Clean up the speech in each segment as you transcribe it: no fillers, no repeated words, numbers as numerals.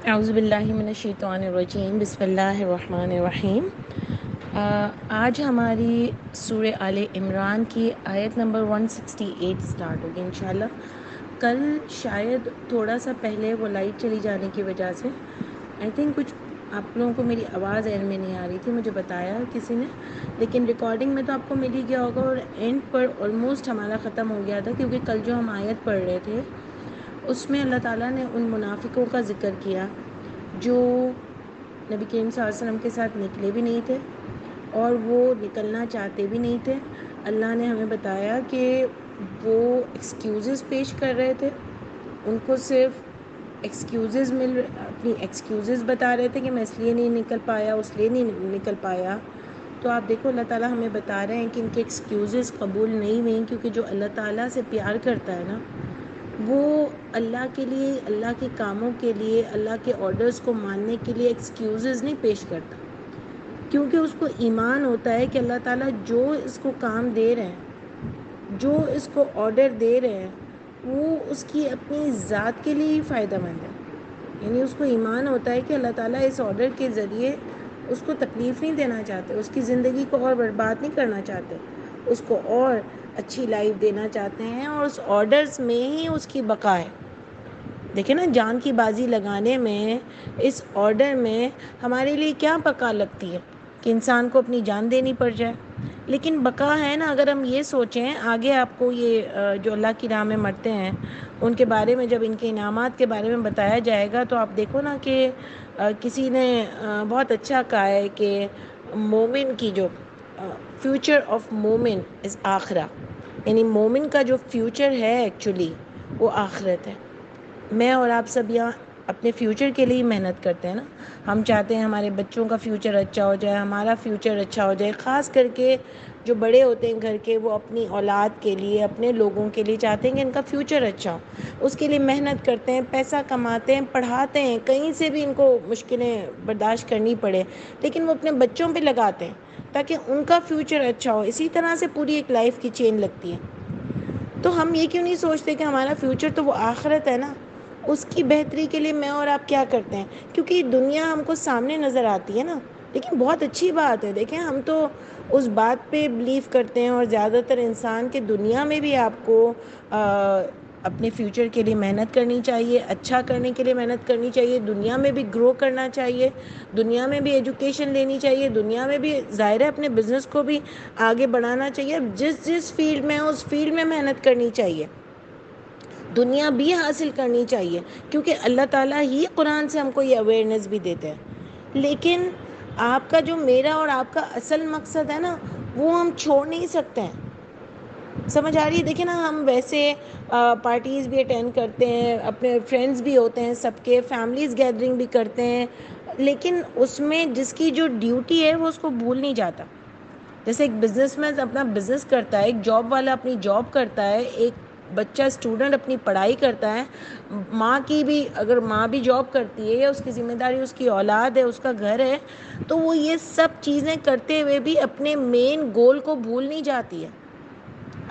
اعوذ باللہ من الشیطان الرجیم، بسم اللہ الرحمن الرحیم۔ آج ہماری سورہ آل عمران کی آیت نمبر 168 سٹارٹ ہوگی انشاءاللہ۔ کل شاید تھوڑا سا پہلے وہ لائٹ چلی جانے کی وجہ سے آئی تھنک کچھ آپ لوگوں کو میری آواز ایئر میں نہیں آ رہی تھی، مجھے بتایا کسی نے، لیکن ریکارڈنگ میں تو آپ کو مل ہی گیا ہوگا، اور اینڈ پر آلموسٹ ہمارا ختم ہو گیا تھا، کیونکہ کل جو ہم آیت پڑھ رہے تھے اس میں اللہ تعالیٰ نے ان منافقوں کا ذکر کیا جو نبی کریم صلی اللہ علیہ وسلم کے ساتھ نکلے بھی نہیں تھے اور وہ نکلنا چاہتے بھی نہیں تھے۔ اللہ نے ہمیں بتایا کہ وہ ایکسکیوزز پیش کر رہے تھے، ان کو صرف ایکسکیوزز اپنی ایکسکیوزز بتا رہے تھے کہ میں اس لیے نہیں نکل پایا، اس لیے نہیں نکل پایا۔ تو آپ دیکھو اللہ تعالیٰ ہمیں بتا رہے ہیں کہ ان کے ایکسکیوزز قبول نہیں ہوئیں، کیونکہ جو اللہ تعالیٰ سے پیار کرتا ہے نا، وہ اللہ کے لیے، اللہ کے کاموں کے لیے، اللہ کے آرڈرز کو ماننے کے لیے ایکسکیوزز نہیں پیش کرتا، کیونکہ اس کو ایمان ہوتا ہے کہ اللہ تعالیٰ جو اس کو کام دے رہے ہیں، جو اس کو آرڈر دے رہے ہیں، وہ اس کی اپنی ذات کے لیے ہی فائدہ مند ہے۔ یعنی اس کو ایمان ہوتا ہے کہ اللہ تعالیٰ اس آرڈر کے ذریعے اس کو تکلیف نہیں دینا چاہتے، اس کی زندگی کو اور برباد نہیں کرنا چاہتے، اس کو اور اچھی لائف دینا چاہتے ہیں، اور اس آرڈرز میں ہی اس کی بقا ہے۔ دیکھیں نا، جان کی بازی لگانے میں، اس آرڈر میں ہمارے لیے کیا بقا لگتی ہے کہ انسان کو اپنی جان دینی پڑ جائے، لیکن بقا ہے نا۔ اگر ہم یہ سوچیں، آگے آپ کو یہ جو اللہ کی راہ میں مرتے ہیں ان کے بارے میں جب ان کے انعامات کے بارے میں بتایا جائے گا، تو آپ دیکھو نا کہ کسی نے بہت اچھا کہا ہے کہ مومن کی جو فیوچر آف مومن از آخرہ، یعنی مومن کا جو فیوچر ہے ایکچولی وہ آخرت ہے۔ میں اور آپ سب یہاں اپنے فیوچر کے لیے محنت کرتے ہیں نا، ہم چاہتے ہیں ہمارے بچوں کا فیوچر اچھا ہو جائے، ہمارا فیوچر اچھا ہو جائے، خاص کر کے جو بڑے ہوتے ہیں گھر کے، وہ اپنی اولاد کے لیے، اپنے لوگوں کے لیے چاہتے ہیں کہ ان کا فیوچر اچھا ہو، اس کے لیے محنت کرتے ہیں، پیسہ کماتے ہیں، پڑھاتے ہیں، کہیں سے بھی ان کو مشکلیں برداشت کرنی پڑے، لیکن وہ اپنے بچوں پہ لگاتے ہیں تاکہ ان کا فیوچر اچھا ہو۔ اسی طرح سے پوری ایک لائف کی چین لگتی ہے۔ تو ہم یہ کیوں نہیں سوچتے کہ ہمارا فیوچر تو وہ آخرت ہے نا، اس کی بہتری کے لیے میں اور آپ کیا کرتے ہیں؟ کیونکہ دنیا ہم کو سامنے نظر آتی ہے نا، لیکن بہت اچھی بات ہے، دیکھیں ہم تو اس بات پہ بلیو کرتے ہیں، اور زیادہ تر انسان کے دنیا میں بھی آپ کو اپنے فیوچر کے لیے محنت کرنی چاہیے، اچھا کرنے کے لیے محنت کرنی چاہیے، دنیا میں بھی گرو کرنا چاہیے، دنیا میں بھی ایجوکیشن لینی چاہیے، دنیا میں بھی ظاہر ہے اپنے بزنس کو بھی آگے بڑھانا چاہیے، جس فیلڈ میں اس فیلڈ میں محنت کرنی چاہیے، دنیا بھی حاصل کرنی چاہیے، کیونکہ اللہ تعالیٰ ہی قرآن سے ہم کو یہ اویئرنیس بھی دیتے ہیں۔ لیکن آپ کا جو، میرا اور آپ کا اصل مقصد ہے نا، وہ ہم چھوڑ نہیں سکتے ہیں۔ سمجھ آ رہی ہے؟ دیکھیں نا، ہم ویسے پارٹیز بھی اٹینڈ کرتے ہیں، اپنے فرینڈز بھی ہوتے ہیں، سب کے فیملیز گیدرنگ بھی کرتے ہیں، لیکن اس میں جس کی جو ڈیوٹی ہے وہ اس کو بھول نہیں جاتا۔ جیسے ایک بزنس مین اپنا بزنس کرتا ہے، ایک جاب والا اپنی جاب کرتا ہے، ایک بچہ اسٹوڈنٹ اپنی پڑھائی کرتا ہے، ماں کی بھی، اگر ماں بھی جاب کرتی ہے یا اس کی ذمہ داری اس کی اولاد ہے، اس کا گھر ہے، تو وہ یہ سب چیزیں کرتے ہوئے بھی اپنے مین گول کو بھول نہیں جاتی ہے،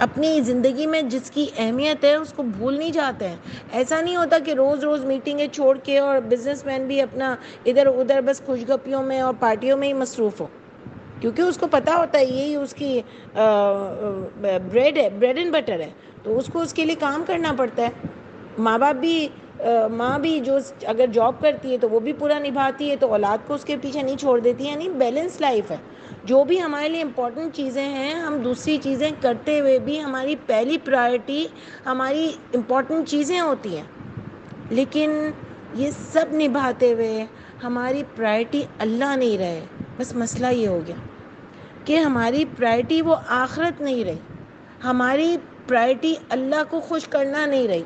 اپنی زندگی میں جس کی اہمیت ہے اس کو بھول نہیں جاتے ہیں۔ ایسا نہیں ہوتا کہ روز روز میٹنگیں چھوڑ کے اور بزنس مین بھی اپنا ادھر ادھر بس خوش گپیوں میں اور پارٹیوں میں ہی مصروف ہو، کیونکہ اس کو پتہ ہوتا ہے یہی اس کی بریڈ ہے، بریڈ اینڈ بٹر ہے، تو اس کو اس کے لیے کام کرنا پڑتا ہے۔ ماں باپ بھی، ماں بھی جو اگر جاب کرتی ہے تو وہ بھی پورا نبھاتی ہے، تو اولاد کو اس کے پیچھے نہیں چھوڑ دیتی ہے، یعنی بیلنس لائف ہے۔ جو بھی ہمارے لیے امپورٹنٹ چیزیں ہیں، ہم دوسری چیزیں کرتے ہوئے بھی ہماری پہلی پرائرٹی ہماری امپورٹنٹ چیزیں ہوتی ہیں، لیکن یہ سب نبھاتے ہوئے ہماری پرائرٹی اللہ نہیں رہے، بس مسئلہ یہ ہو گیا کہ ہماری پرائرٹی وہ آخرت نہیں رہی، ہماری پرائرٹی اللہ کو خوش کرنا نہیں رہی۔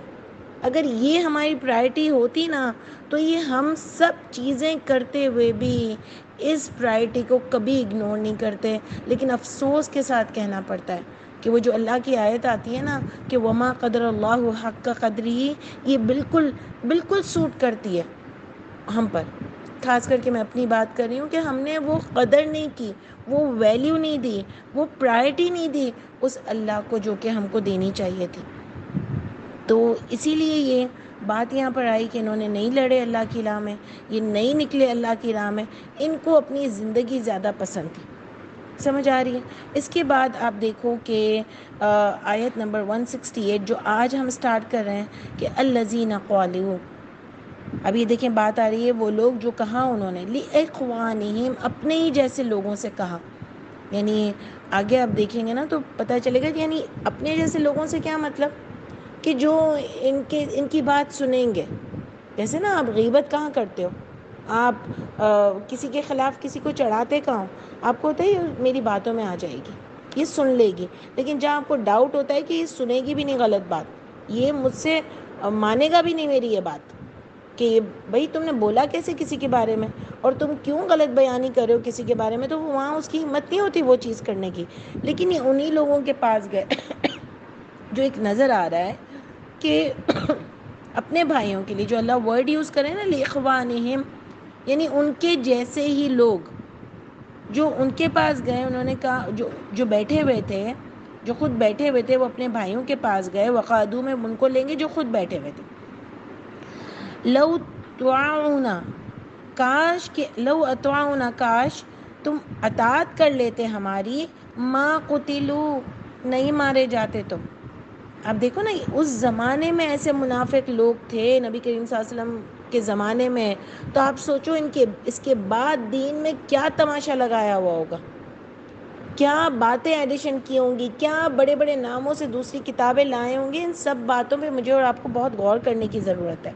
اگر یہ ہماری پرائرٹی ہوتی نا، تو یہ ہم سب چیزیں کرتے ہوئے بھی اس پرائرٹی کو کبھی اگنور نہیں کرتے، لیکن افسوس کے ساتھ کہنا پڑتا ہے کہ وہ جو اللہ کی آیت آتی ہے نا کہ وما قدر اللہ حق قدرہ، یہ بالکل بالکل سوٹ کرتی ہے ہم پر۔ خاص کر کے میں اپنی بات کر رہی ہوں کہ ہم نے وہ قدر نہیں کی، وہ ویلیو نہیں دی، وہ پرائرٹی نہیں دی اس اللہ کو جو کہ ہم کو دینی چاہیے تھی۔ تو اسی لیے یہ بات یہاں پر آئی کہ انہوں نے نہیں لڑے اللہ کی راہ میں، یہ نہیں نکلے اللہ کی راہ میں، ان کو اپنی زندگی زیادہ پسند تھی۔ سمجھ آ رہی ہے؟ اس کے بعد آپ دیکھو کہ آیت نمبر 168 جو آج ہم سٹارٹ کر رہے ہیں کہ الذین قالوا، اب یہ دیکھیں بات آ رہی ہے وہ لوگ جو کہا انہوں نے لاخوانہم، اپنے ہی جیسے لوگوں سے کہا، یعنی آگے آپ دیکھیں گے نا تو پتہ چلے گا کہ یعنی اپنے جیسے لوگوں سے کیا مطلب کہ جو ان کی بات سنیں گے۔ جیسے نا آپ غیبت کہاں کرتے ہو، آپ کسی کے خلاف کسی کو چڑھاتے کہاں ہو، آپ کو ہوتا ہے یہ میری باتوں میں آ جائے گی، یہ سن لے گی، لیکن جہاں آپ کو ڈاؤٹ ہوتا ہے کہ یہ سنے گی بھی نہیں غلط بات، یہ مجھ سے مانے گا بھی نہیں میری یہ بات، کہ بھئی تم نے بولا کیسے کسی کے بارے میں، اور تم کیوں غلط بیانی کر رہے ہو کسی کے بارے میں، تو وہاں اس کی ہمت نہیں ہوتی وہ چیز کرنے کی۔ لیکن یہ انہی لوگوں کے پاس گئے جو ایک نظر آ رہا ہے کہ اپنے بھائیوں کے لیے جو اللہ ورڈ یوز کرے نا لاخوانہم، یعنی ان کے جیسے ہی لوگ جو ان کے پاس گئے، انہوں نے کہا جو بیٹھے ہوئے تھے، جو خود بیٹھے ہوئے تھے وہ اپنے بھائیوں کے پاس گئے، وقعدوا میں ان کو لیں گے جو خود بیٹھے ہوئے تھے، لو طاعونا، کاش کہ لو اطاعونا، کاش تم اطاعت کر لیتے ہماری، ما قتلو، نہیں مارے جاتے تم۔ اب دیکھو نا اس زمانے میں ایسے منافق لوگ تھے نبی کریم صلی اللہ علیہ وسلم کے زمانے میں، تو آپ سوچو اس کے بعد دین میں کیا تماشا لگایا ہوا ہوگا، کیا باتیں ایڈیشن کی ہوں گی، کیا بڑے بڑے ناموں سے دوسری کتابیں لائے ہوں گے۔ ان سب باتوں پہ مجھے اور آپ کو بہت غور کرنے کی ضرورت ہے۔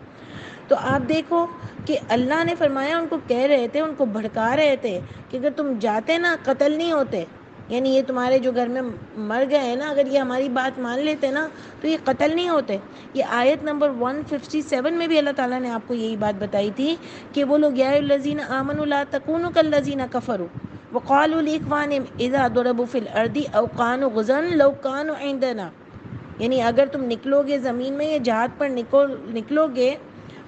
تو آپ دیکھو کہ اللہ نے فرمایا، ان کو کہہ رہے تھے، ان کو بھڑکا رہے تھے کہ اگر تم جاتے نا قتل نہیں ہوتے، یعنی یہ تمہارے جو گھر میں مر گئے ہیں نا، اگر یہ ہماری بات مان لیتے نا تو یہ قتل نہیں ہوتے۔ یہ آیت نمبر 157 میں بھی اللہ تعالیٰ نے آپ کو یہی بات بتائی تھی کہ وہ لوگ یا الذین آمنوا لا تکونوا کالذین کفروا وقالوا لاخوانہم اذا ضربوا فی الارض او کانوا غزا لو کانوا عندنا، یعنی اگر تم نکلو گے زمین میں، یہ جہاد پر نکلو گے،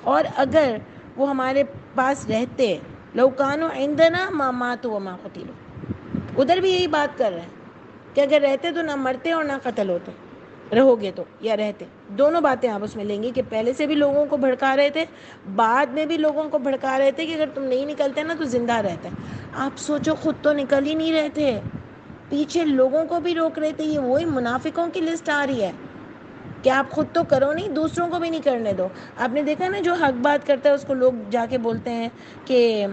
اور اگر وہ ہمارے پاس رہتے، لو کانوا عندنا ما ماتوا وما قتلوا، ادھر بھی یہی بات کر رہے ہیں کہ اگر رہتے تو نہ مرتے اور نہ قتل ہوتے، رہو گے تو یا رہتے، دونوں باتیں آپ اس میں لیں گے کہ پہلے سے بھی لوگوں کو بھڑکا رہے تھے، بعد میں بھی لوگوں کو بھڑکا رہے تھے کہ اگر تم نہیں نکلتے نا تو زندہ رہتے۔ آپ سوچو خود تو نکل ہی نہیں رہے تھے، پیچھے لوگوں کو بھی روک رہے تھے۔ یہ وہی منافقوں کی لسٹ آ رہی ہے کہ آپ خود تو کرو نہیں، دوسروں کو بھی نہیں کرنے دو۔ آپ نے دیکھا نا جو حق بات کرتا ہے اس کو لوگ جا کے بولتے ہیں کہ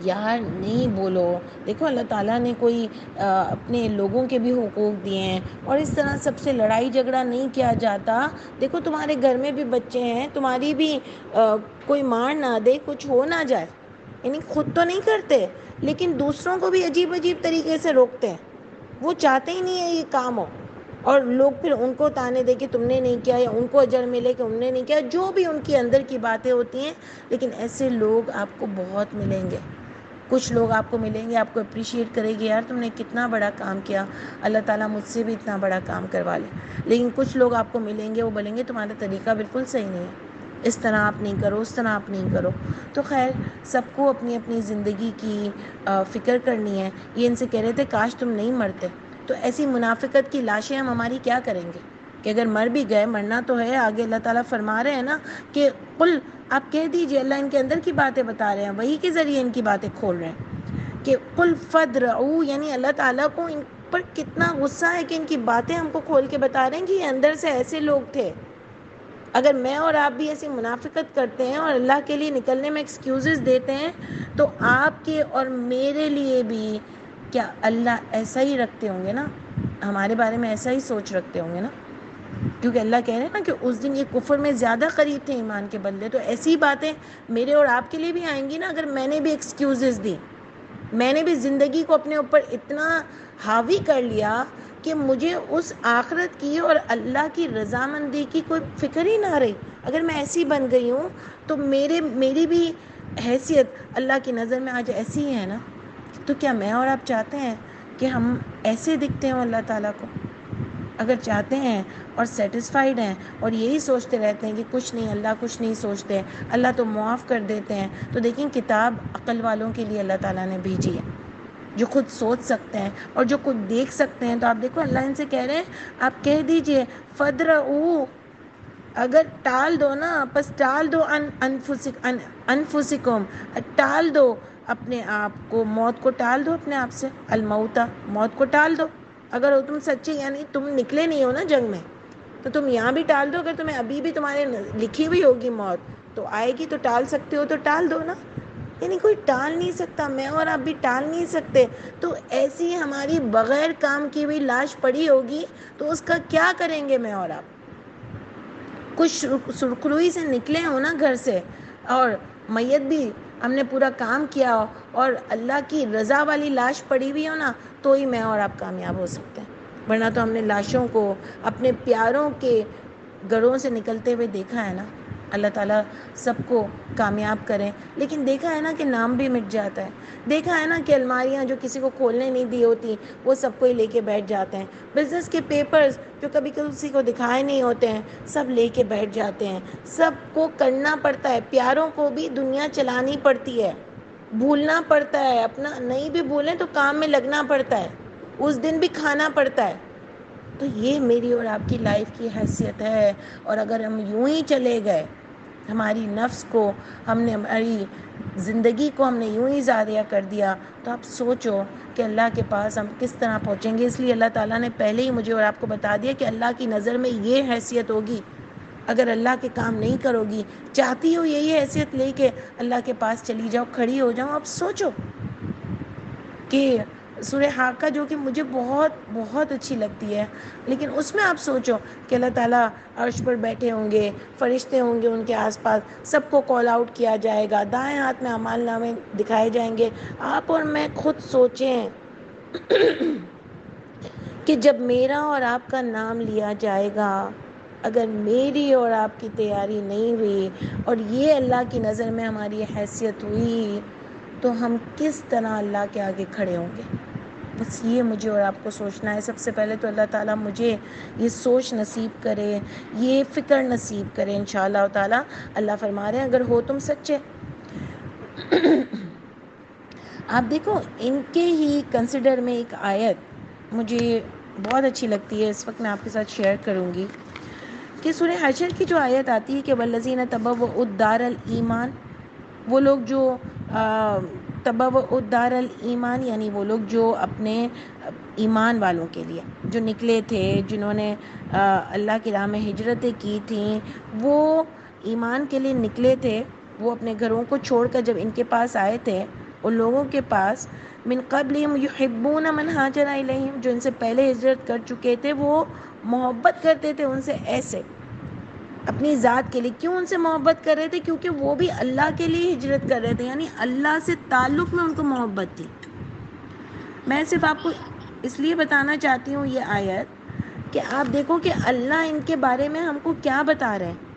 یار نہیں بولو، دیکھو اللہ تعالیٰ نے کوئی اپنے لوگوں کے بھی حقوق دیے ہیں، اور اس طرح سب سے لڑائی جھگڑا نہیں کیا جاتا۔ دیکھو تمہارے گھر میں بھی بچے ہیں، تمہاری بھی کوئی مار نہ دے، کچھ ہو نہ جائے، یعنی خود تو نہیں کرتے لیکن دوسروں کو بھی عجیب عجیب طریقے سے روکتے ہیں۔ وہ چاہتے ہی نہیں ہے یہ کام ہو، اور لوگ پھر ان کو تانے دے کہ تم نے نہیں کیا، یا ان کو اجر ملے کہ انہوں نے نہیں کیا، جو بھی ان کے اندر کی باتیں ہوتی ہیں۔ لیکن ایسے لوگ آپ کو بہت ملیں گے۔ کچھ لوگ آپ کو ملیں گے، آپ کو اپریشیٹ کرے گے، یار تم نے کتنا بڑا کام کیا، اللہ تعالیٰ مجھ سے بھی اتنا بڑا کام کروا لے۔ لیکن کچھ لوگ آپ کو ملیں گے، وہ بولیں گے تمہارا طریقہ بالکل صحیح نہیں ہے، اس طرح آپ نہیں کرو، اس طرح آپ نہیں کرو۔ تو خیر سب کو اپنی اپنی زندگی کی فکر کرنی ہے۔ یہ ان سے کہہ رہے تھے کاش تم نہیں مرتے، تو ایسی منافقت کی لاشیں ہم ہماری کیا کریں گے کہ اگر مر بھی گئے، مرنا تو ہے، آگے اللہ تعالیٰ فرما رہے ہیں نا کہ قل، آپ کہہ دیجئے، اللہ ان کے اندر کی باتیں بتا رہے ہیں، وہی کے ذریعے ان کی باتیں کھول رہے ہیں کہ قل فادرؤوا، یعنی اللہ تعالیٰ کو ان پر کتنا غصہ ہے کہ ان کی باتیں ہم کو کھول کے بتا رہے ہیں کہ یہ اندر سے ایسے لوگ تھے۔ اگر میں اور آپ بھی ایسی منافقت کرتے ہیں اور اللہ کے لیے نکلنے میں ایکسکیوزز دیتے ہیں، تو آپ کے اور میرے لیے بھی کیا اللہ ایسا ہی رکھتے ہوں گے نا، ہمارے بارے میں ایسا ہی سوچ رکھتے ہوں گے نا، کیونکہ اللہ کہہ رہے ہیں نا کہ اس دن یہ کفر میں زیادہ قریب تھے ایمان کے بندے۔ تو ایسی باتیں میرے اور آپ کے لیے بھی آئیں گی نا، اگر میں نے بھی ایکسکیوزز دی، میں نے بھی زندگی کو اپنے اوپر اتنا حاوی کر لیا کہ مجھے اس آخرت کی اور اللہ کی رضامندی کی کوئی فکر ہی نہ رہی۔ اگر میں ایسی بن گئی ہوں تو میری بھی حیثیت اللہ کی نظر میں آج ایسی ہی ہے نا۔ تو کیا میں اور آپ چاہتے ہیں کہ ہم ایسے دکھتے ہوں اللہ تعالیٰ کو؟ اگر چاہتے ہیں اور سیٹسفائیڈ ہیں اور یہی سوچتے رہتے ہیں کہ کچھ نہیں، اللہ کچھ نہیں سوچتے، اللہ تو معاف کر دیتے ہیں، تو دیکھیں کتاب عقل والوں کے لیے اللہ تعالیٰ نے بھیجی ہے، جو خود سوچ سکتے ہیں اور جو خود دیکھ سکتے ہیں۔ تو آپ دیکھو اللہ ان سے کہہ رہے ہیں آپ کہہ دیجئے فادرؤوا، اگر ٹال دو نا، بس ٹال دو انفسکم، ٹال دو اپنے آپ کو، موت کو ٹال دو اپنے آپ سے، الموتا، موت کو ٹال دو. اگر تم سچے یعنی تم نکلے نہیں ہو نا جنگ میں، تو تم یہاں بھی ٹال دو. اگر تمہیں ابھی بھی تمہارے لکھی ہوئی ہوگی موت تو آئے گی، تو ٹال سکتے ہو تو ٹال دو نا. یعنی کوئی ٹال نہیں سکتا، میں اور آپ بھی ٹال نہیں سکتے. تو ایسی ہماری بغیر کام کی ہوئی لاش پڑی ہوگی تو اس کا کیا کریں گے میں اور آپ؟ کچھ سرخروئی سے نکلے ہو نا گھر سے، اور میت بھی ہم نے پورا کام کیا ہو اور اللہ کی رضا والی لاش پڑی ہوئی ہو نا، تو ہی میں اور آپ کامیاب ہو سکتے ہیں. ورنہ تو ہم نے لاشوں کو اپنے پیاروں کے گھروں سے نکلتے ہوئے دیکھا ہے نا. اللہ تعالیٰ سب کو کامیاب کریں. لیکن دیکھا ہے نا کہ نام بھی مٹ جاتا ہے. دیکھا ہے نا کہ الماریاں جو کسی کو کھولنے نہیں دی ہوتی وہ سب کو ہی لے کے بیٹھ جاتے ہیں. بزنس کے پیپرز جو کبھی کسی کو دکھائے نہیں ہوتے ہیں سب لے کے بیٹھ جاتے ہیں. سب کو کرنا پڑتا ہے، پیاروں کو بھی دنیا چلانی پڑتی ہے، بھولنا پڑتا ہے اپنا، نہیں بھی بھولیں تو کام میں لگنا پڑتا ہے، اس دن بھی کھانا پڑتا ہے. تو یہ میری اور آپ کی لائف کی حیثیت ہے. اور اگر ہم یوں ہی چلے گئے، ہماری نفس کو ہم نے، ہماری زندگی کو ہم نے یوں ہی ضائع کر دیا، تو آپ سوچو کہ اللہ کے پاس ہم کس طرح پہنچیں گے. اس لیے اللہ تعالیٰ نے پہلے ہی مجھے اور آپ کو بتا دیا کہ اللہ کی نظر میں یہ حیثیت ہوگی. اگر اللہ کے کام نہیں کرو گی، چاہتی ہو یہی حیثیت لے کے اللہ کے پاس چلی جاؤ، کھڑی ہو جاؤ. آپ سوچو کہ سورہ حاقہ جو کہ مجھے بہت بہت اچھی لگتی ہے، لیکن اس میں آپ سوچو کہ اللہ تعالیٰ عرش پر بیٹھے ہوں گے، فرشتے ہوں گے ان کے آس پاس، سب کو کال آؤٹ کیا جائے گا، دائیں ہاتھ میں اعمال نامے دکھائے جائیں گے. آپ اور میں خود سوچیں کہ جب میرا اور آپ کا نام لیا جائے گا، اگر میری اور آپ کی تیاری نہیں ہوئی اور یہ اللہ کی نظر میں ہماری حیثیت ہوئی، تو ہم کس طرح اللہ کے آگے کھڑے ہوں گے. بس یہ مجھے اور آپ کو سوچنا ہے. سب سے پہلے تو اللہ تعالیٰ مجھے یہ سوچ نصیب کرے، یہ فکر نصیب کرے انشاءاللہ تعالیٰ. اللہ فرما رہے ہیں اگر ہو تم سچے. آپ دیکھو ان کے ہی کنسیڈر میں ایک آیت مجھے بہت اچھی لگتی ہے، اس وقت میں آپ کے ساتھ شیئر کروں گی کہ سورہ حشر کی جو آیت آتی ہے کہ والذین تبوؤا الدار الایمان، وہ لوگ جو تبوؤا الدار الایمان یعنی وہ لوگ جو اپنے ایمان والوں کے لیے جو نکلے تھے، جنہوں نے اللہ کی راہ میں ہجرتیں کی تھیں، وہ ایمان کے لیے نکلے تھے، وہ اپنے گھروں کو چھوڑ کر جب ان کے پاس آئے تھے، ان لوگوں کے پاس، من قبلہم یحبون من ہاجر الیہم، جو ان سے پہلے ہجرت کر چکے تھے، وہ محبت کرتے تھے ان سے ایسے اپنی ذات کے لیے. کیوں ان سے محبت کر رہے تھے؟ کیونکہ وہ بھی اللہ کے لیے ہجرت کر رہے تھے، یعنی اللہ سے تعلق میں ان کو محبت تھی. میں صرف آپ کو اس لیے بتانا چاہتی ہوں یہ آیت کہ آپ دیکھو کہ اللہ ان کے بارے میں ہم کو کیا بتا رہے ہیں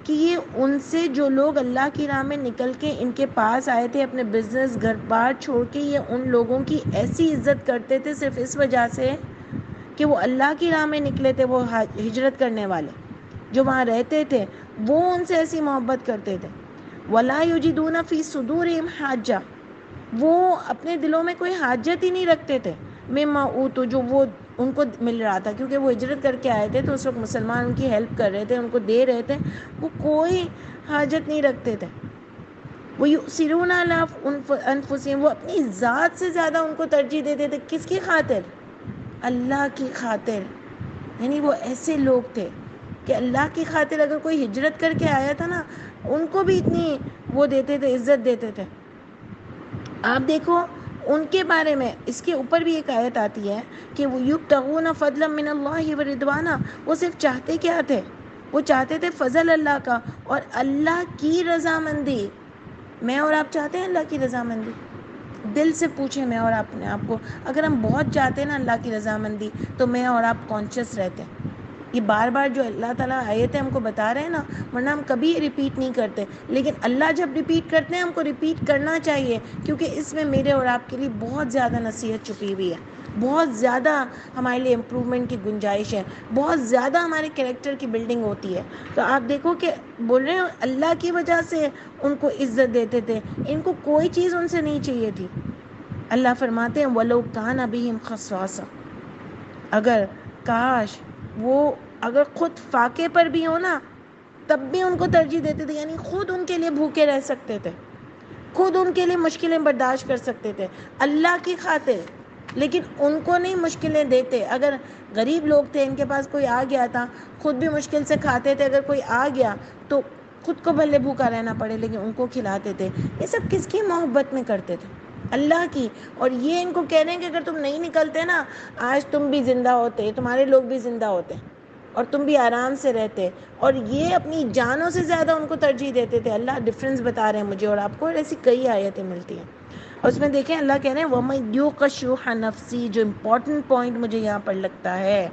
کہ یہ ان سے جو لوگ اللہ کی راہ میں نکل کے ان کے پاس آئے تھے، اپنے بزنس گھر بار چھوڑ کے، یہ ان لوگوں کی ایسی عزت کرتے تھے صرف اس وجہ سے کہ وہ اللہ کی راہ میں نکلے تھے. وہ ہجرت کرنے والے جو وہاں رہتے تھے وہ ان سے ایسی محبت کرتے تھے. وَلَا يُجِدُونَ فِي صُدُورِهِمْ حَاجَّةً، وہ اپنے دلوں میں کوئی حاجت ہی نہیں رکھتے تھے مما اوتوا، جو وہ ان کو مل رہا تھا، کیونکہ وہ ہجرت کر کے آئے تھے تو اس وقت مسلمان ان کی ہیلپ کر رہے تھے، ان کو دے رہے تھے، وہ کوئی حاجت نہیں رکھتے تھے. وَيُؤْثِرُونَ عَلَىٰ أَنفُسِهِمْ، وہ اپنی ذات سے زیادہ ان کو ترجیح دیتے تھے. کس کی خاطر؟ اللہ کی خاطر. یعنی وہ ایسے لوگ تھے کہ اللہ کی خاطر اگر کوئی ہجرت کر کے آیا تھا نا، ان کو بھی اتنی وہ دیتے تھے، عزت دیتے تھے. آپ دیکھو ان کے بارے میں اس کے اوپر بھی ایک آیت آتی ہے کہ وہ یبتغون فضلا من اللہ ورضوانا، وہ صرف چاہتے کیا تھے؟ وہ چاہتے تھے فضل اللہ کا اور اللہ کی رضامندی. میں اور آپ چاہتے ہیں اللہ کی رضامندی؟ دل سے پوچھیں میں اور آپ نے آپ کو، اگر ہم بہت چاہتے ہیں نا اللہ کی رضامندی تو میں اور آپ کانشیس رہتے ہیں. یہ بار بار جو اللہ تعالیٰ آیتیں ہم کو بتا رہے ہیں نا، ورنہ ہم کبھی ریپیٹ نہیں کرتے. لیکن اللہ جب ریپیٹ کرتے ہیں ہم کو ریپیٹ کرنا چاہیے، کیونکہ اس میں میرے اور آپ کے لیے بہت زیادہ نصیحت چھپی ہوئی ہے، بہت زیادہ ہمارے لیے امپرومنٹ کی گنجائش ہے، بہت زیادہ ہمارے کریکٹر کی بلڈنگ ہوتی ہے. تو آپ دیکھو کہ بول رہے ہیں اللہ کی وجہ سے ان کو عزت دیتے تھے، ان کو کوئی چیز ان سے نہیں چاہیے تھی. اللہ فرماتے ہیں وَلَوْ كَانَ بِهِمْ خَصَاصَةٌ، اگر کاش وہ اگر خود فاقے پر بھی ہو نا، تب بھی ان کو ترجیح دیتے تھے، یعنی خود ان کے لیے بھوکے رہ سکتے تھے، خود ان کے لیے مشکلیں برداشت کر سکتے تھے اللہ کی خاطر، لیکن ان کو نہیں مشکلیں دیتے۔ اگر غریب لوگ تھے، ان کے پاس کوئی آ گیا تھا، خود بھی مشکل سے کھاتے تھے، اگر کوئی آ گیا تو خود کو بھلے بھوکا رہنا پڑے لیکن ان کو کھلاتے تھے۔ یہ سب کس کی محبت میں کرتے تھے؟ اللہ کی۔ اور یہ ان کو کہہ رہے ہیں کہ اگر تم نہیں نکلتے نا، آج تم بھی زندہ ہوتے، تمہارے لوگ بھی زندہ ہوتے اور تم بھی آرام سے رہتے، اور یہ اپنی جانوں سے زیادہ ان کو ترجیح دیتے تھے۔ اللہ ڈفرینس بتا رہے ہیں مجھے اور آپ کو، اور ایسی کئی آیتیں ملتی ہیں، اور اس میں دیکھیں اللہ کہہ رہے ہیں وَمَن یُوقَ شُحَّ نَفْسِهِ، جو امپورٹنٹ پوائنٹ مجھے یہاں پر لگتا ہے،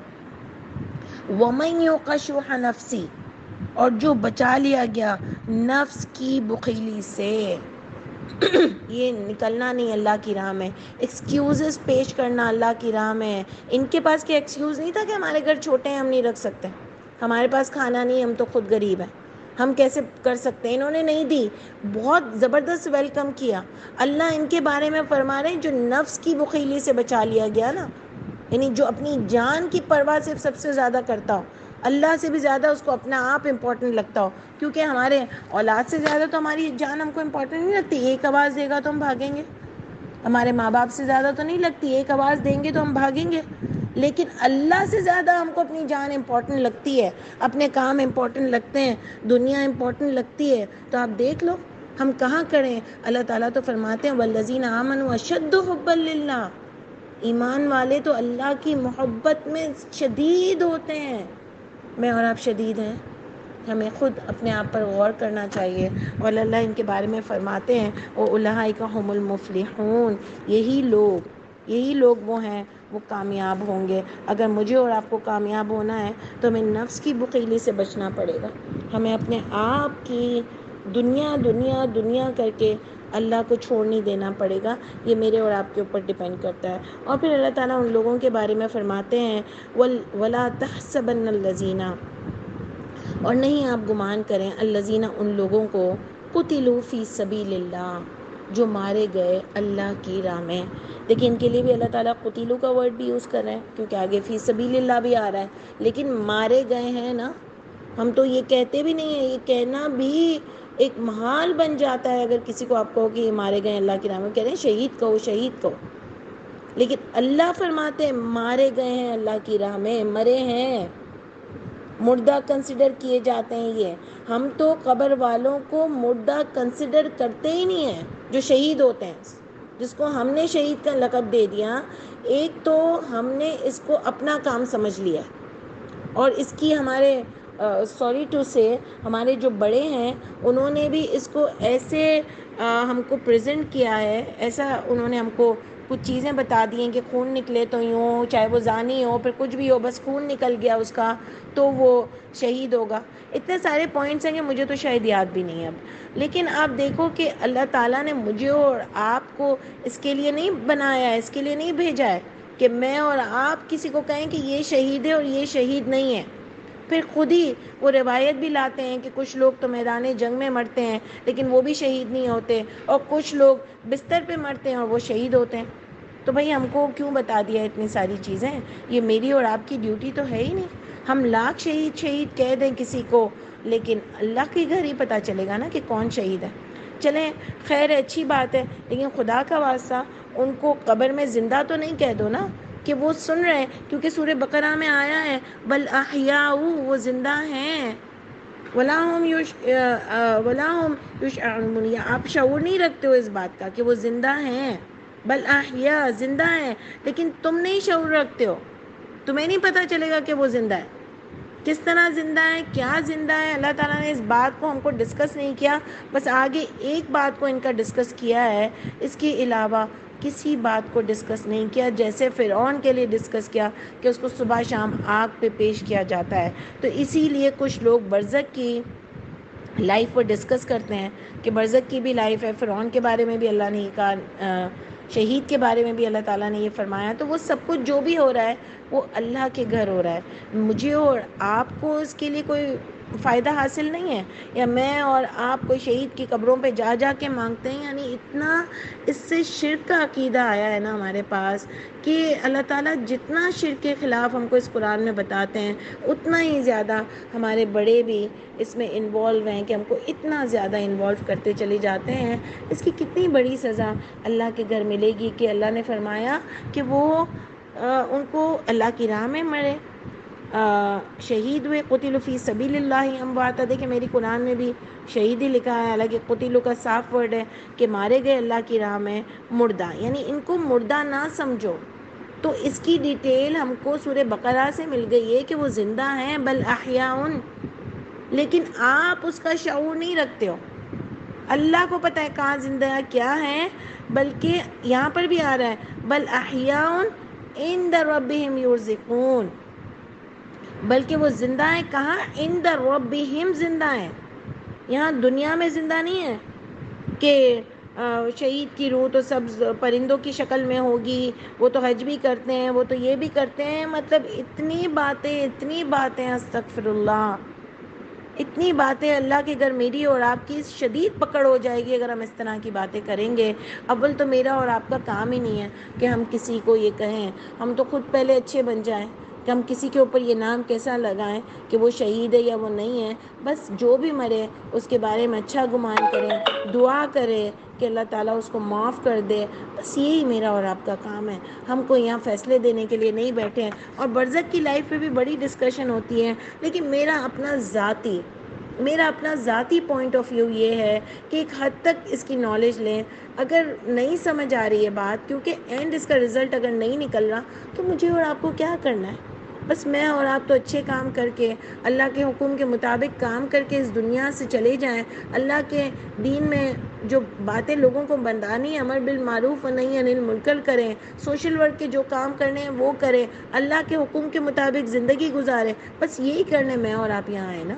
وَمَن یُوقَ شُحَّ نَفْسِهِ، اور جو بچا لیا گیا نفس کی بخیلی سے۔ یہ نکلنا نہیں اللہ کی راہ میں، ایکسکیوزز پیش کرنا اللہ کی راہ میں۔ ان کے پاس کیا ایکسکیوز نہیں تھا کہ ہمارے گھر چھوٹے ہیں، ہم نہیں رکھ سکتے، ہمارے پاس کھانا نہیں، ہم تو خود غریب ہیں، ہم کیسے کر سکتے ہیں؟ انہوں نے نہیں دی، بہت زبردست ویلکم کیا۔ اللہ ان کے بارے میں فرما رہے ہیں جو نفس کی بخیلی سے بچا لیا گیا نا، یعنی جو اپنی جان کی پرواہ صرف سب سے زیادہ کرتا ہو، اللہ سے بھی زیادہ اس کو اپنا آپ امپورٹنٹ لگتا ہو، کیونکہ ہمارے اولاد سے زیادہ تو ہماری جان ہم کو امپورٹنٹ نہیں لگتی، ایک آواز دے گا تو ہم بھاگیں گے، ہمارے ماں باپ سے زیادہ تو نہیں لگتی، ایک آواز دیں گے تو ہم بھاگیں گے، لیکن اللہ سے زیادہ ہم کو اپنی جان امپورٹنٹ لگتی ہے، اپنے کام امپورٹنٹ لگتے ہیں، دنیا امپورٹنٹ لگتی ہے۔ تو آپ دیکھ لو ہم کہاں کریں۔ اللہ تعالیٰ تو فرماتے ہیں والذین آمنوا اشد حبا للہ، ایمان والے تو اللہ کی محبت میں شدید ہوتے ہیں۔ میں اور آپ شدید ہیں؟ ہمیں خود اپنے آپ پر غور کرنا چاہیے۔ اور اللہ ان کے بارے میں فرماتے ہیں اولئک ھم المفلحون، یہی لوگ وہ ہیں، وہ کامیاب ہوں گے۔ اگر مجھے اور آپ کو کامیاب ہونا ہے تو ہمیں نفس کی بخیلی سے بچنا پڑے گا، ہمیں اپنے آپ کی دنیا کر کے اللہ کو چھوڑ نہیں دینا پڑے گا۔ یہ میرے اور آپ کے اوپر ڈیپینڈ کرتا ہے۔ اور پھر اللہ تعالیٰ ان لوگوں کے بارے میں فرماتے ہیں وَلَا تَحْسَبَنَّ الَّذِينَ، اور نہیں آپ گمان کریں الذین، ان لوگوں کو قتلوا فی سبیل اللہ، جو مارے گئے اللہ کی راہ میں۔ دیکھیں ان کے لیے بھی اللہ تعالیٰ قتلوا کا ورڈ بھی یوز کر رہے ہیں، کیونکہ آگے فی سبیل اللہ بھی آ رہا ہے، لیکن مارے گئے ہیں نا۔ ہم تو یہ کہتے بھی نہیں ہیں، یہ کہنا بھی ایک محال بن جاتا ہے اگر کسی کو آپ کہو کہ یہ مارے گئے اللہ کی راہ میں، کہہ رہے ہیں شہید کہو، شہید کہو، لیکن اللہ فرماتے ہیں مارے گئے ہیں اللہ کی راہ میں، مرے ہیں، مردہ کنسیڈر کیے جاتے ہیں۔ یہ ہم تو قبر والوں کو مردہ کنسیڈر کرتے ہی نہیں ہیں، جو شہید ہوتے ہیں، جس کو ہم نے شہید کا لقب دے دیا، ایک تو ہم نے اس کو اپنا کام سمجھ لیا، اور اس کی ہمارے سوری ٹو سے ہمارے جو بڑے ہیں انہوں نے بھی اس کو ایسے ہم کو پریزنٹ کیا ہے، ایسا انہوں نے ہم کو کچھ چیزیں بتا دی ہیں کہ خون نکلے تو یوں، چاہے وہ زانی ہو، پھر کچھ بھی ہو، بس خون نکل گیا اس کا تو وہ شہید ہوگا۔ اتنے سارے پوائنٹس ہیں کہ مجھے تو شاید یاد بھی نہیں اب، لیکن آپ دیکھو کہ اللہ تعالیٰ نے مجھے اور آپ کو اس کے لیے نہیں بنایا ہے، اس کے لیے نہیں بھیجا ہے کہ میں اور آپ کسی کو کہیں کہ یہ شہید ہے اور یہ شہید نہیں ہے۔ پھر خود ہی وہ روایت بھی لاتے ہیں کہ کچھ لوگ تو میدان جنگ میں مرتے ہیں لیکن وہ بھی شہید نہیں ہوتے، اور کچھ لوگ بستر پہ مرتے ہیں اور وہ شہید ہوتے ہیں۔ تو بھائی ہم کو کیوں بتا دیا اتنی ساری چیزیں؟ یہ میری اور آپ کی ڈیوٹی تو ہے ہی نہیں۔ ہم لاکھ شہید کہہ دیں کسی کو، لیکن اللہ کے گھر ہی پتہ چلے گا نا کہ کون شہید ہے۔ چلیں خیر ہے، اچھی بات ہے، لیکن خدا کا واسطہ ان کو قبر میں زندہ تو نہیں کہہ دو نا، کہ وہ سن رہے ہیں، کیونکہ سورہ بقرہ میں آیا ہے بل احیاء، وہ زندہ ہیں، ولا ہم یشعرون، آپ شعور نہیں رکھتے ہو اس بات کا کہ وہ زندہ ہیں، بل احیاء، زندہ ہیں، لیکن تم نہیں شعور رکھتے ہو، تمہیں نہیں پتہ چلے گا کہ وہ زندہ ہے، کس طرح زندہ ہے، کیا زندہ ہے۔ اللہ تعالیٰ نے اس بات کو ہم کو ڈسکس نہیں کیا، بس آگے ایک بات کو ان کا ڈسکس کیا ہے، اس کے علاوہ کسی بات کو ڈسکس نہیں کیا، جیسے فرعون کے لیے ڈسکس کیا کہ اس کو صبح شام آگ پہ پیش کیا جاتا ہے۔ تو اسی لیے کچھ لوگ برزخ کی لائف کو ڈسکس کرتے ہیں کہ برزخ کی بھی لائف ہے، فرعون کے بارے میں بھی اللہ نے کہا، شہید کے بارے میں بھی اللہ تعالیٰ نے یہ فرمایا۔ تو وہ سب کچھ جو بھی ہو رہا ہے وہ اللہ کے گھر ہو رہا ہے، مجھے اور آپ کو اس کے لیے کوئی فائدہ حاصل نہیں ہے، یا میں اور آپ کوئی شہید کی قبروں پہ جا جا کے مانگتے ہیں، یعنی اتنا اس سے شرک کا عقیدہ آیا ہے نا ہمارے پاس کہ اللہ تعالیٰ جتنا شرک کے خلاف ہم کو اس قرآن میں بتاتے ہیں اتنا ہی زیادہ ہمارے بڑے بھی اس میں انوالو ہیں کہ ہم کو اتنا زیادہ انوالو کرتے چلے جاتے ہیں۔ اس کی کتنی بڑی سزا اللہ کے گھر ملے گی کہ اللہ نے فرمایا کہ وہ ان کو اللہ کی راہ میں مرے، شہید ہوئے، قتلوا فی سبیل اللہ امواتا۔ دیکھیں میری قرآن میں بھی شہید ہی لکھا ہے، حالانکہ قتلوا کا صاف ورڈ ہے کہ مارے گئے اللہ کی راہ میں مردہ، یعنی ان کو مردہ نہ سمجھو۔ تو اس کی ڈیٹیل ہم کو سورہ بقرہ سے مل گئی ہے کہ وہ زندہ ہیں، بل احیاء، لیکن آپ اس کا شعور نہیں رکھتے ہو۔ اللہ کو پتہ ہے کہاں زندہ ہے کیا ہے، بلکہ یہاں پر بھی آ رہا ہے بل احیاء عند ربہم یرزقون، بلکہ وہ زندہ ہیں کہاں، عند ربہم زندہ ہیں، یہاں دنیا میں زندہ نہیں ہے کہ شہید کی روح تو سب پرندوں کی شکل میں ہوگی، وہ تو حج بھی کرتے ہیں، وہ تو یہ بھی کرتے ہیں، مطلب اتنی باتیں استغفر اللہ، اتنی باتیں اللہ کے گھر میری اور آپ کی شدید پکڑ ہو جائے گی اگر ہم اس طرح کی باتیں کریں گے۔ اول تو میرا اور آپ کا کام ہی نہیں ہے کہ ہم کسی کو یہ کہیں، ہم تو خود پہلے اچھے بن جائیں کہ ہم کسی کے اوپر یہ نام کیسا لگائیں کہ وہ شہید ہے یا وہ نہیں ہے۔ بس جو بھی مرے اس کے بارے میں اچھا گمان کریں، دعا کریں کہ اللہ تعالیٰ اس کو معاف کر دے، بس یہی میرا اور آپ کا کام ہے۔ ہم کو یہاں فیصلے دینے کے لیے نہیں بیٹھے ہیں، اور برزخ کی لائف پہ بھی بڑی ڈسکشن ہوتی ہے، لیکن میرا اپنا ذاتی پوائنٹ آف ویو یہ ہے کہ ایک حد تک اس کی نالج لیں۔ اگر نہیں سمجھ آ رہی ہے بات، کیونکہ اینڈ اس کا رزلٹ اگر نہیں نکل رہا تو مجھے اور آپ کو کیا کرنا ہے، بس میں اور آپ تو اچھے کام کر کے اللہ کے حکم کے مطابق کام کر کے اس دنیا سے چلے جائیں۔ اللہ کے دین میں جو باتیں لوگوں کو بندانی ہے، امر بالمعروف و نہی عن المنکر کریں، سوشل ورک کے جو کام کرنے ہیں وہ کریں، اللہ کے حکم کے مطابق زندگی گزاریں، بس یہی کرنے میں اور آپ یہاں آئے نا۔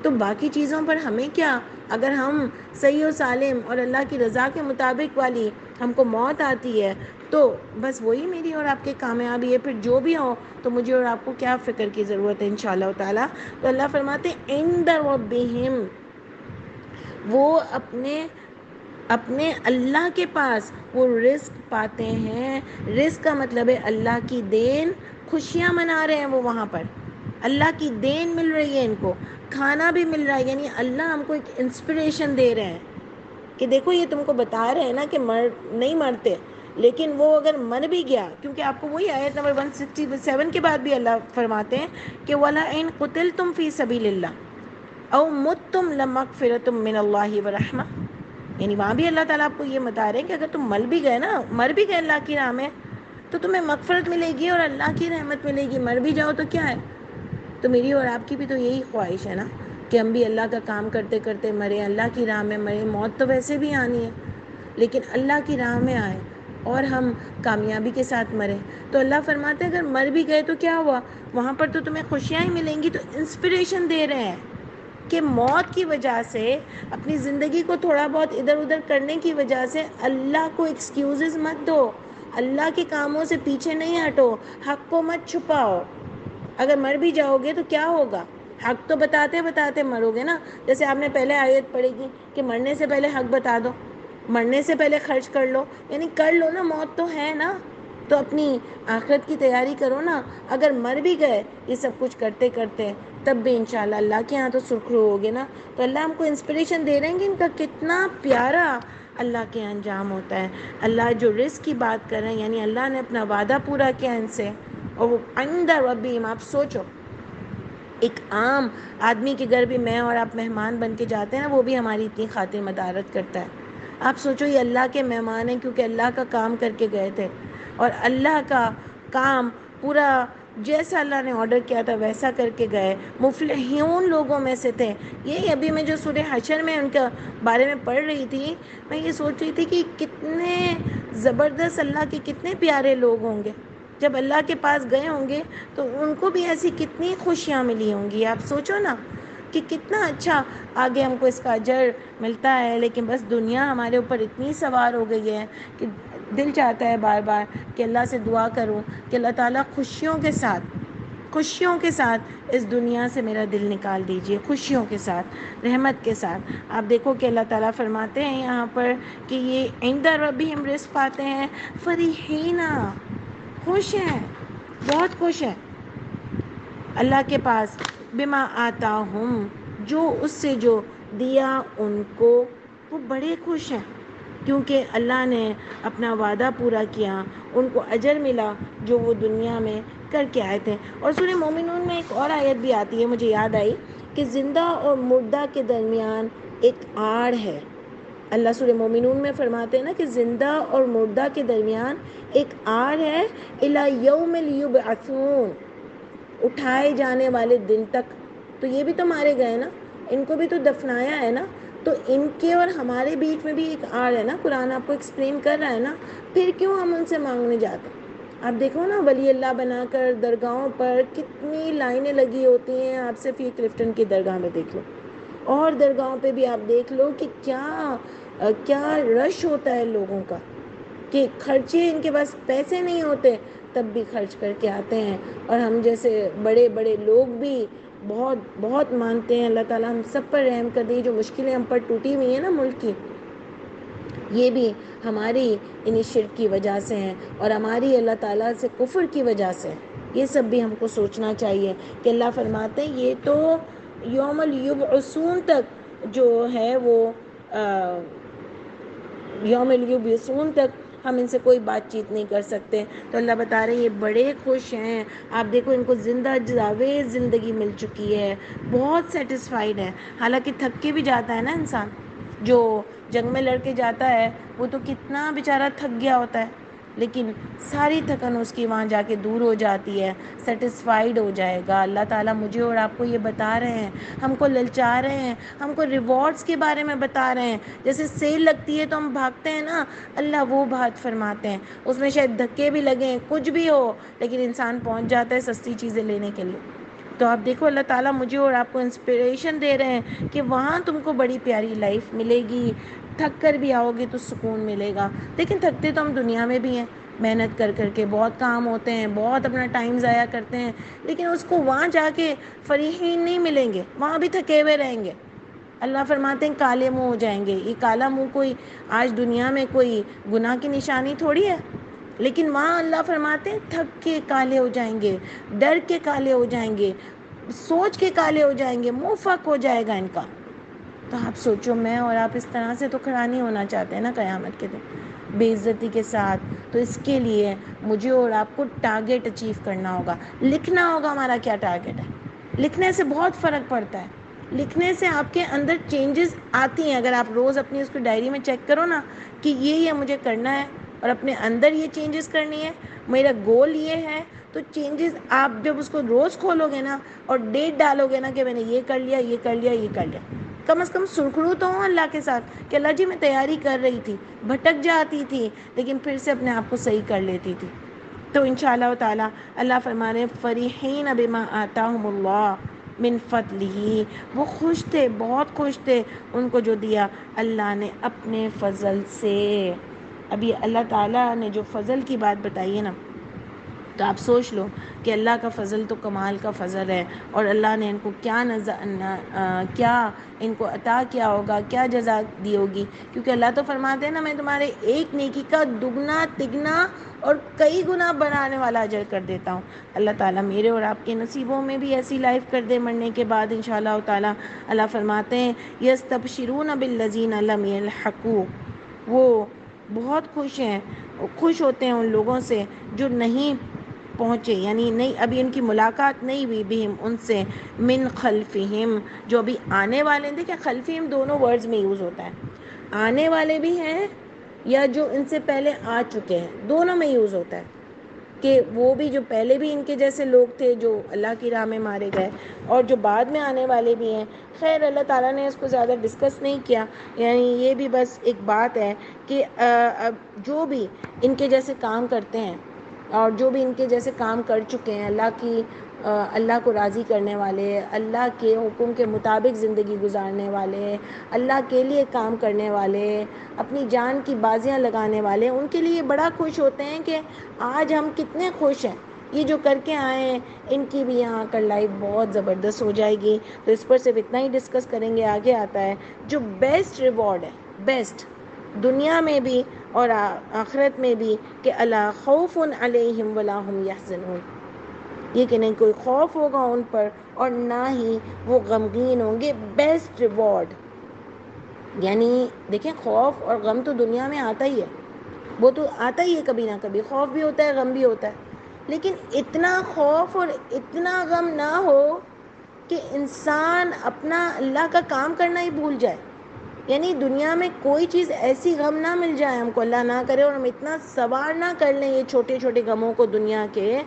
تو باقی چیزوں پر ہمیں کیا، اگر ہم صحیح و سالم اور اللہ کی رضا کے مطابق والی ہم کو موت آتی ہے تو بس وہی میری اور آپ کے کامیابی ہے۔ پھر جو بھی ہو تو مجھے اور آپ کو کیا فکر کی ضرورت ہے انشاءاللہ تعالیٰ۔ تو اللہ فرماتے ہیں عند ربہم، وہ اپنے اللہ کے پاس وہ رزق پاتے ہیں۔ رزق کا مطلب ہے اللہ کی دین، خوشیاں منا رہے ہیں وہ وہاں پر، اللہ کی دین مل رہی ہے، ان کو کھانا بھی مل رہا ہے، یعنی اللہ ہم کو ایک انسپریشن دے رہے ہیں کہ دیکھو یہ تم کو بتا رہے ہیں نا کہ نہیں مرتے، لیکن وہ اگر مر بھی گیا، کیونکہ آپ کو وہی آیت نمبر 167 کے بعد بھی اللہ فرماتے ہیں کہ وَلَئِن قُتِلْتُمْ فِي سَبِيلِ اللَّهِ أَوْ مُتْتُمْ لَمَغْفِرَةٌ مِّنَ اللَّهِ وَرَحْمَةٌ، یعنی وہاں بھی اللہ تعالیٰ آپ کو یہ بتا رہے ہیں کہ اگر تم مر بھی گئے اللہ کی راہ میں تو تمہیں مغفرت ملے گی اور اللہ کی رحمت ملے گی، مر بھی جاؤ تو کیا ہے۔ تو میری اور آپ کی بھی تو یہی خواہش ہے نا کہ ہم بھی اللہ کا کام کرتے کرتے مریں، اللہ کی راہ میں مریں۔ موت تو ویسے بھی آنی ہے، لیکن اللہ کی راہ میں آئے اور ہم کامیابی کے ساتھ مریں۔ تو اللہ فرماتے ہیں اگر مر بھی گئے تو کیا ہوا، وہاں پر تو تمہیں خوشیاں ہی ملیں گی۔ تو انسپریشن دے رہے ہیں کہ موت کی وجہ سے، اپنی زندگی کو تھوڑا بہت ادھر ادھر کرنے کی وجہ سے اللہ کو ایکسکیوزز مت دو، اللہ کے کاموں سے پیچھے نہیں ہٹو، حق کو مت چھپاؤ۔ اگر مر بھی جاؤ گے تو کیا ہوگا، حق تو بتاتے بتاتے مرو گے نا۔ جیسے آپ نے پہلے آیت پڑھی گی کہ مرنے سے پہلے حق بتا دو، مرنے سے پہلے خرچ کر لو، یعنی کر لو نا، موت تو ہے نا، تو اپنی آخرت کی تیاری کرو نا۔ اگر مر بھی گئے یہ سب کچھ کرتے کرتے تب بھی انشاءاللہ اللہ کے ہاں تو سرخرو ہوگے نا۔ تو اللہ ہم کو انسپریشن دے رہے ہیں کہ ان کا کتنا پیارا اللہ کے انجام ہوتا ہے۔ اللہ جو رزق کی بات کر رہے ہیں، یعنی اللہ نے اپنا وعدہ پورا کیا ان سے، اور وہ عند ربہم، آپ سوچو ایک عام آدمی کے گھر بھی میں اور آپ مہمان بن کے جاتے ہیں نا، وہ بھی ہماری اتنی خاطر مدارت کرتا ہے۔ آپ سوچو یہ اللہ کے مہمان ہیں کیونکہ اللہ کا کام کر کے گئے تھے، اور اللہ کا کام پورا جیسا اللہ نے آرڈر کیا تھا ویسا کر کے گئے، مفلحون لوگوں میں سے تھے۔ یہی ابھی میں جو سورہ حشر میں ان کے بارے میں پڑھ رہی تھی، میں یہ سوچ رہی تھی کہ کتنے زبردست اللہ کے کتنے پیارے لوگ ہوں گے، جب اللہ کے پاس گئے ہوں گے تو ان کو بھی ایسی کتنی خوشیاں ملی ہوں گی۔ آپ سوچو نا کہ کتنا اچھا آگے ہم کو اس کا اجر ملتا ہے، لیکن بس دنیا ہمارے اوپر اتنی سوار ہو گئی ہے کہ دل چاہتا ہے بار بار کہ اللہ سے دعا کروں کہ اللہ تعالیٰ خوشیوں کے ساتھ اس دنیا سے میرا دل نکال دیجئے، خوشیوں کے ساتھ، رحمت کے ساتھ۔ آپ دیکھو کہ اللہ تعالیٰ فرماتے ہیں یہاں پر کہ یہ عند ربہم رزق پاتے ہیں فرحینا، خوش ہیں، بہت خوش ہیں اللہ کے پاس، بما آتاہم، جو اس سے جو دیا ان کو، وہ بڑے خوش ہیں کیونکہ اللہ نے اپنا وعدہ پورا کیا، ان کو اجر ملا جو وہ دنیا میں کر کے آئے تھے۔ اور سورہ مومنون میں ایک اور آیت بھی آتی ہے، مجھے یاد آئی کہ زندہ اور مردہ کے درمیان ایک آڑ ہے۔ اللہ سورہ مومنون میں فرماتے ہیں نا کہ زندہ اور مردہ کے درمیان ایک آڑ ہے، الی یوم یبعثون، اٹھائے جانے والے دن تک۔ تو یہ بھی تو مارے گئے نا، ان کو بھی تو دفنایا ہے نا، تو ان کے اور ہمارے بیچ میں بھی ایک آڑ ہے نا، قرآن آپ کو ایکسپلین کر رہا ہے نا، پھر کیوں ہم ان سے مانگنے جاتے ہیں؟ آپ دیکھو نا ولی اللہ بنا کر درگاہوں پر کتنی لائنیں لگی ہوتی ہیں، آپ صرف یہ کلفٹن کی درگاہ میں دیکھ لو، اور درگاہوں پہ بھی آپ دیکھ لو کہ کیا رش ہوتا ہے لوگوں کا، کہ خرچے ان کے پاس پیسے نہیں ہوتے تب بھی خرچ کر کے آتے ہیں۔ اور ہم جیسے بڑے بڑے لوگ بھی بہت بہت مانتے ہیں۔ اللہ تعالیٰ ہم سب پر رحم کر دے، جو مشکلیں ہم پر ٹوٹی ہوئی ہیں نا ملک کی، یہ بھی ہماری انہی شرک کی وجہ سے ہیں اور ہماری اللہ تعالیٰ سے کفر کی وجہ سے۔ یہ سب بھی ہم کو سوچنا چاہیے کہ اللہ فرماتے ہیں یہ تو یوم یبعثون تک جو ہے وہ یوم یبعثون تک ہم ان سے کوئی بات چیت نہیں کر سکتے۔ تو اللہ بتا رہے ہیں یہ بڑے خوش ہیں، آپ دیکھو ان کو زندہ جاوید زندگی مل چکی ہے، بہت سیٹسفائیڈ ہے۔ حالانکہ تھک کے بھی جاتا ہے نا انسان، جو جنگ میں لڑ کے جاتا ہے وہ تو کتنا بیچارہ تھک گیا ہوتا ہے، لیکن ساری تھکن اس کی وہاں جا کے دور ہو جاتی ہے، سیٹسفائیڈ ہو جائے گا۔ اللہ تعالیٰ مجھے اور آپ کو یہ بتا رہے ہیں، ہم کو للچا رہے ہیں، ہم کو ریوارڈز کے بارے میں بتا رہے ہیں۔ جیسے سیل لگتی ہے تو ہم بھاگتے ہیں نا، اللہ وہ بات فرماتے ہیں، اس میں شاید دھکے بھی لگیں، کچھ بھی ہو، لیکن انسان پہنچ جاتا ہے سستی چیزیں لینے کے لیے۔ تو آپ دیکھو اللہ تعالیٰ مجھے اور آپ کو انسپریشن دے رہے ہیں کہ وہاں تم کو بڑی پیاری لائف ملے گی، تھک کر بھی آؤ گے تو سکون ملے گا۔ لیکن تھکتے تو ہم دنیا میں بھی ہیں، محنت کر کر کے بہت کام ہوتے ہیں، بہت اپنا ٹائم ضائع کرتے ہیں، لیکن اس کو وہاں جا کے فریحین نہیں ملیں گے، وہاں بھی تھکے ہوئے رہیں گے۔ اللہ فرماتے ہیں کالے منہ ہو جائیں گے۔ یہ کالا منہ کوئی آج دنیا میں کوئی گناہ کی نشانی تھوڑی ہے، لیکن وہاں اللہ فرماتے ہیں تھک کے کالے ہو جائیں گے، ڈر کے کالے ہو جائیں گے، سوچ کے کالے ہو جائیں گے، منہ فک ہو جائے گا ان کا۔ تو آپ سوچو میں اور آپ اس طرح سے تو کھڑا نہیں ہونا چاہتے ہیں نا قیامت کے دن بے عزتی کے ساتھ۔ تو اس کے لیے مجھے اور آپ کو ٹارگٹ اچیو کرنا ہوگا، لکھنا ہوگا ہمارا کیا ٹارگٹ ہے۔ لکھنے سے بہت فرق پڑتا ہے، لکھنے سے آپ کے اندر چینجز آتی ہیں۔ اگر آپ روز اپنی اس کو ڈائری میں چیک کرو نا کہ یہ مجھے کرنا ہے اور اپنے اندر یہ چینجز کرنی ہے، میرا گول یہ ہے، تو چینجز آپ جب اس کو روز کھولو گے نا اور ڈیٹ ڈالو گے نا کہ میں نے یہ کر لیا، یہ کر لیا، یہ کر لیا، کم از کم سرخرو تو ہوں اللہ کے ساتھ کہ اللہ جی میں تیاری کر رہی تھی، بھٹک جاتی تھی لیکن پھر سے اپنے آپ کو صحیح کر لیتی تھی۔ تو انشاءاللہ تعالی اللہ فرما رہے ہیں فرحین بما آتاہم اللہ من فضلہ، وہ خوش تھے، بہت خوش تھے ان کو جو دیا اللہ نے اپنے فضل سے۔ ابھی اللہ تعالیٰ نے جو فضل کی بات بتائی ہے نا، تو آپ سوچ لو کہ اللہ کا فضل تو کمال کا فضل ہے، اور اللہ نے ان کو کیا ان کو عطا کیا ہوگا، کیا جزا دی ہوگی، کیونکہ اللہ تو فرماتے ہیں نا میں تمہارے ایک نیکی کا دگنا تگنا اور کئی گنا بڑھانے والا اجر کر دیتا ہوں۔ اللہ تعالیٰ میرے اور آپ کے نصیبوں میں بھی ایسی لائف کر دے مرنے کے بعد انشاءاللہ تعالیٰ۔ اللہ فرماتے ہیں یستبشرون بالذین لم یلحقوا، وہ بہت خوش ہوتے ہیں ان لوگوں سے جو نہیں پہنچے، یعنی نہیں ابھی ان کی ملاقات نہیں ہوئی، بہم ان سے، من خلفہم جو ابھی آنے والے ہیں۔ دیکھیں خلفہم دونوں ورڈز میں یوز ہوتا ہے، آنے والے بھی ہیں یا جو ان سے پہلے آ چکے ہیں، دونوں میں یوز ہوتا ہے کہ وہ بھی جو پہلے بھی ان کے جیسے لوگ تھے جو اللہ کی راہ میں مارے گئے، اور جو بعد میں آنے والے بھی ہیں۔ خیر اللہ تعالیٰ نے اس کو زیادہ ڈسکس نہیں کیا، یعنی یہ بھی بس ایک بات ہے کہ جو بھی ان کے جیسے کام کرتے ہیں اور جو بھی ان کے جیسے کام کر چکے ہیں، اللہ کو راضی کرنے والے، اللہ کے حکم کے مطابق زندگی گزارنے والے، اللہ کے لیے کام کرنے والے، اپنی جان کی بازیاں لگانے والے، ان کے لیے بڑا خوش ہوتے ہیں کہ آج ہم کتنے خوش ہیں یہ جو کر کے آئے ہیں ان کی بھی یہاں کر لائف بہت زبردست ہو جائے گی. تو اس پر صرف اتنا ہی ڈسکس کریں گے. آگے آتا ہے جو بیسٹ ریوارڈ ہے، بیسٹ دنیا میں بھی اور آخرت میں بھی، کہ الا خوف علیہم ولا ہم یحزنون، یہ کہ نہیں کوئی خوف ہوگا ان پر اور نہ ہی وہ غمگین ہوں گے. بیسٹ ریوارڈ یعنی دیکھیں خوف اور غم تو دنیا میں آتا ہی ہے، وہ تو آتا ہی ہے کبھی نہ کبھی، خوف بھی ہوتا ہے غم بھی ہوتا ہے، لیکن اتنا خوف اور اتنا غم نہ ہو کہ انسان اپنا اللہ کا کام کرنا ہی بھول جائے. یعنی دنیا میں کوئی چیز ایسی غم نہ مل جائے ہم کو، اللہ نہ کرے، اور ہم اتنا سوار نہ کر لیں یہ چھوٹے چھوٹے غموں کو دنیا کے،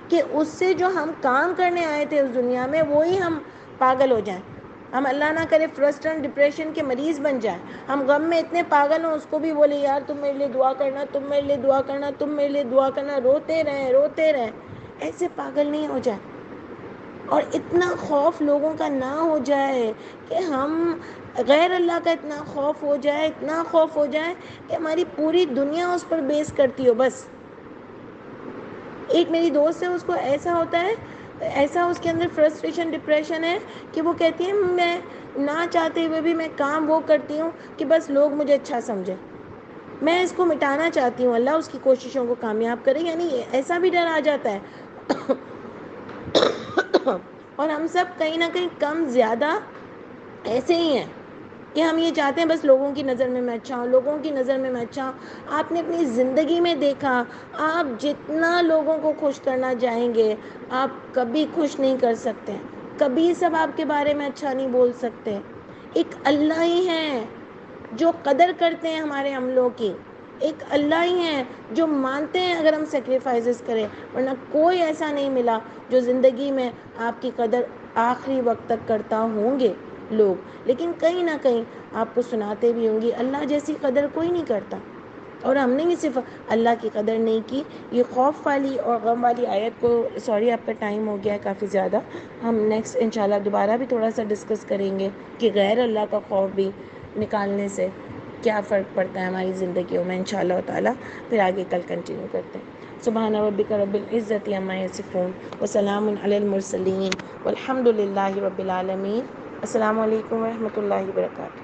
کہ اس سے جو ہم کام کرنے آئے تھے اس دنیا میں وہی ہم پاگل ہو جائیں. ہم اللہ نہ کرے فرسٹریشن ڈپریشن کے مریض بن جائیں. ہم غم میں اتنے پاگل ہوں اس کو بھی بولے یار تم میرے لیے دعا کرنا، تم میرے لیے دعا کرنا، تم میرے لیے دعا کرنا، روتے رہیں روتے رہیں. ایسے پاگل نہیں ہو جائیں. اور اتنا خوف لوگوں کا نہ ہو جائے کہ ہم غیر اللہ کا اتنا خوف ہو جائے، اتنا خوف ہو جائے کہ ہماری پوری دنیا اس پر بیس کرتی ہو. بس ایک میری دوست ہے، اس کو ایسا ہوتا ہے، ایسا اس کے اندر فرسٹریشن ڈپریشن ہے کہ وہ کہتی ہے میں نہ چاہتے ہوئے بھی میں کام وہ کرتی ہوں کہ بس لوگ مجھے اچھا سمجھیں. میں اس کو مٹانا چاہتی ہوں، اللہ اس کی کوششوں کو کامیاب کرے. یعنی ایسا بھی ڈر آ جاتا ہے. اور ہم سب کہیں نہ کہیں کم زیادہ ایسے ہی ہیں کہ ہم یہ چاہتے ہیں بس لوگوں کی نظر میں میں اچھا ہوں، لوگوں کی نظر میں اچھا ہوں. آپ نے اپنی زندگی میں دیکھا آپ جتنا لوگوں کو خوش کرنا چاہیں گے آپ کبھی خوش نہیں کر سکتے، کبھی سب آپ کے بارے میں اچھا نہیں بول سکتے. ایک اللہ ہی ہے جو قدر کرتے ہیں ہمارے عملوں کی، ایک اللہ ہی ہے جو مانتے ہیں اگر ہم سیکریفائسز کریں. ورنہ کوئی ایسا نہیں ملا جو زندگی میں آپ کی قدر آخری وقت تک کرتا ہوں گے لوگ. لیکن کہیں نہ کہیں آپ کو سناتے بھی ہوں گی اللہ جیسی قدر کوئی نہیں کرتا. اور ہم نے بھی صرف اللہ کی قدر نہیں کی. یہ خوف والی اور غم والی آیت کو، سوری آپ کا ٹائم ہو گیا ہے کافی زیادہ، ہم نیکسٹ انشاءاللہ دوبارہ بھی تھوڑا سا ڈسکس کریں گے کہ غیر اللہ کا خوف بھی نکالنے سے کیا فرق پڑتا ہے ہماری زندگیوں میں انشاءاللہ تعالی. پھر آگے کل کنٹینیو کرتے ہیں. سبحان ربک رب العزت عما یصفون وسلام علی المرسلین والحمد للہ رب العالمین. السلام علیکم ورحمۃ اللہ وبرکاتہ.